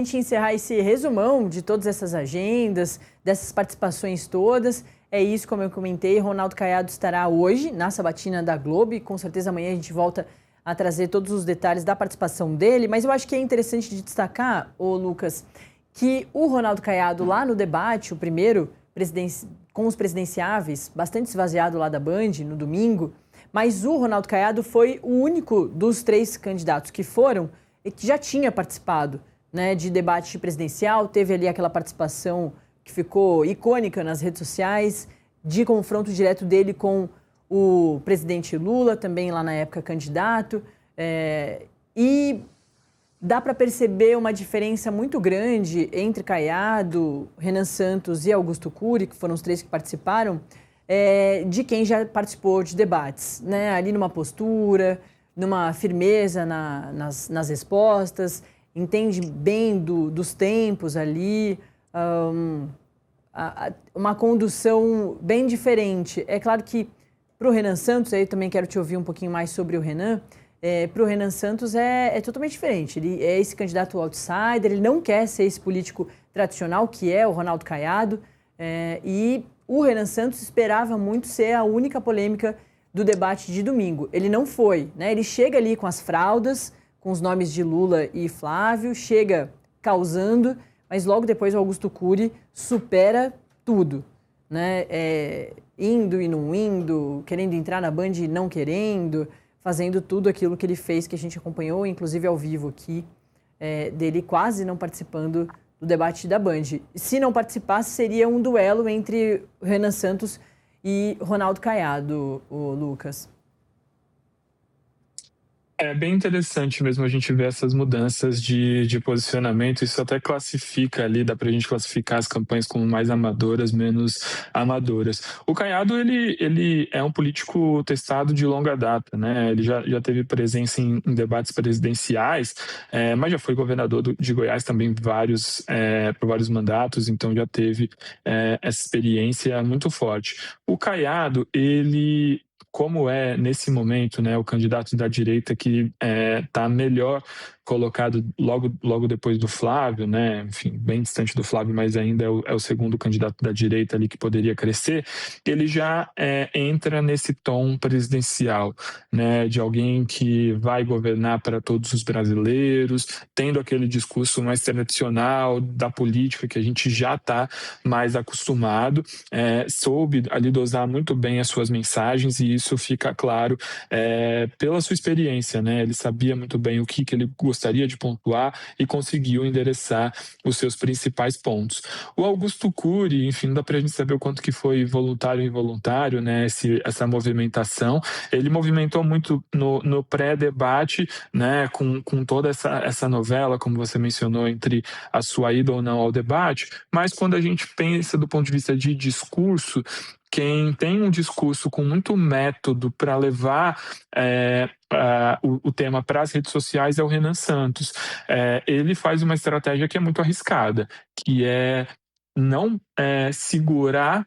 A gente encerrar esse resumão de todas essas agendas, dessas participações todas. É isso, como eu comentei, Ronaldo Caiado estará hoje na sabatina da Globo e com certeza amanhã a gente volta a trazer todos os detalhes da participação dele. Mas eu acho que é interessante de destacar, ô Lucas, que o Ronaldo Caiado lá no debate, o primeiro com os presidenciáveis, bastante esvaziado lá da Band no domingo, mas o Ronaldo Caiado foi o único dos 3 candidatos que foram e que já tinha participado, né, de debate presidencial. Teve ali aquela participação que ficou icônica nas redes sociais, de confronto direto dele com o presidente Lula, também lá na época candidato. E dá para perceber uma diferença muito grande entre Caiado, Renan Santos e Augusto Cury, que foram os 3 que participaram, de quem já participou de debates, né? Ali numa postura, numa firmeza nas respostas, entende bem dos tempos ali, uma condução bem diferente. É claro que para o Renan Santos, aí também quero te ouvir um pouquinho mais sobre o Renan, para o Renan Santos é totalmente diferente. Ele é esse candidato outsider, ele não quer ser esse político tradicional que é o Ronaldo Caiado, e o Renan Santos esperava muito ser a única polêmica do debate de domingo. Ele não foi, né? Ele chega ali com as fraldas, com os nomes de Lula e Flávio, chega causando, mas logo depois o Augusto Cury supera tudo, né? Indo e não indo, querendo entrar na Band e não querendo, fazendo tudo aquilo que ele fez, que a gente acompanhou, inclusive ao vivo aqui, dele quase não participando do debate da Band. Se não participasse, seria um duelo entre Renan Santos e Ronaldo Caiado, o Lucas. É bem interessante mesmo a gente ver essas mudanças de posicionamento. Isso até classifica ali, dá pra gente classificar as campanhas como mais amadoras, menos amadoras. O Caiado, ele é um político testado de longa data, né? Ele já teve presença em debates presidenciais, mas já foi governador de Goiás também por vários mandatos, então já teve essa experiência muito forte. O Caiado, ele, como é nesse momento, né, o candidato da direita que está melhor colocado logo depois do Flávio, né, enfim, bem distante do Flávio, mas ainda é o segundo candidato da direita ali que poderia crescer, ele já entra nesse tom presidencial, né, de alguém que vai governar para todos os brasileiros, tendo aquele discurso mais tradicional da política que a gente já está mais acostumado, soube ali dosar muito bem as suas mensagens e isso fica claro pela sua experiência, né? Ele sabia muito bem o que ele gostaria de pontuar e conseguiu endereçar os seus principais pontos. O Augusto Cury, enfim, não dá para a gente saber o quanto que foi voluntário e involuntário, né? Essa movimentação. Ele movimentou muito no pré-debate, né? Com toda essa novela, como você mencionou, entre a sua ida ou não ao debate, mas quando a gente pensa do ponto de vista de discurso, quem tem um discurso com muito método para levar o tema para as redes sociais é o Renan Santos. Ele faz uma estratégia que é muito arriscada, que é não segurar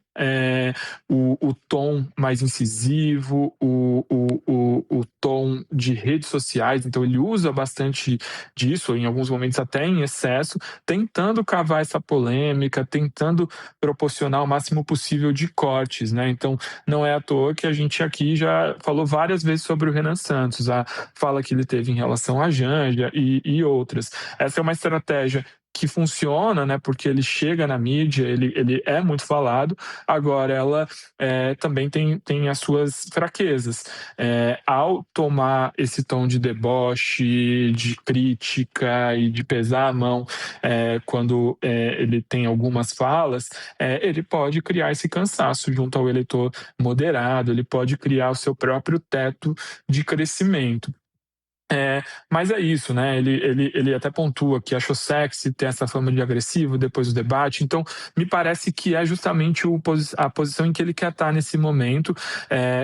o tom mais incisivo, o tom de redes sociais. Então ele usa bastante disso, em alguns momentos até em excesso, tentando cavar essa polêmica, tentando proporcionar o máximo possível de cortes, né? Então não é à toa que a gente aqui já falou várias vezes sobre o Renan Santos, a fala que ele teve em relação à Janja e outras. Essa é uma estratégia que funciona, né, porque ele chega na mídia, ele é muito falado, agora ela também tem as suas fraquezas. Ao tomar esse tom de deboche, de crítica e de pesar a mão quando ele tem algumas falas, ele pode criar esse cansaço junto ao eleitor moderado, ele pode criar o seu próprio teto de crescimento. Mas é isso, né? Ele até pontua que achou sexy ter essa fama de agressivo depois do debate. Então, me parece que é justamente a posição em que ele quer estar nesse momento,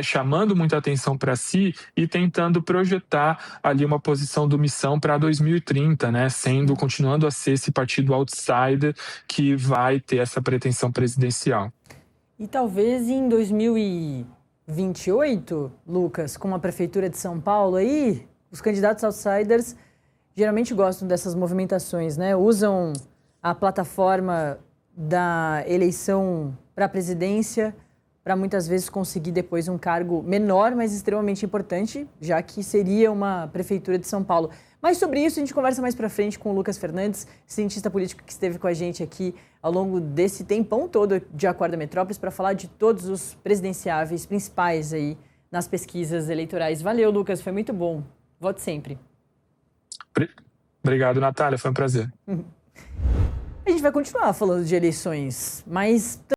chamando muita atenção para si e tentando projetar ali uma posição do Missão para 2030, né? Continuando a ser esse partido outsider que vai ter essa pretensão presidencial. E talvez em 2028, Lucas, com a Prefeitura de São Paulo aí, os candidatos outsiders geralmente gostam dessas movimentações, né? Usam a plataforma da eleição para a presidência para muitas vezes conseguir depois um cargo menor, mas extremamente importante, já que seria uma prefeitura de São Paulo. Mas sobre isso a gente conversa mais para frente com o Lucas Fernandes, cientista político que esteve com a gente aqui ao longo desse tempão todo de Acorda Metrópolis para falar de todos os presidenciáveis principais aí nas pesquisas eleitorais. Valeu, Lucas, foi muito bom. Volte sempre. Obrigado, Natália, foi um prazer. A gente vai continuar falando de eleições, mas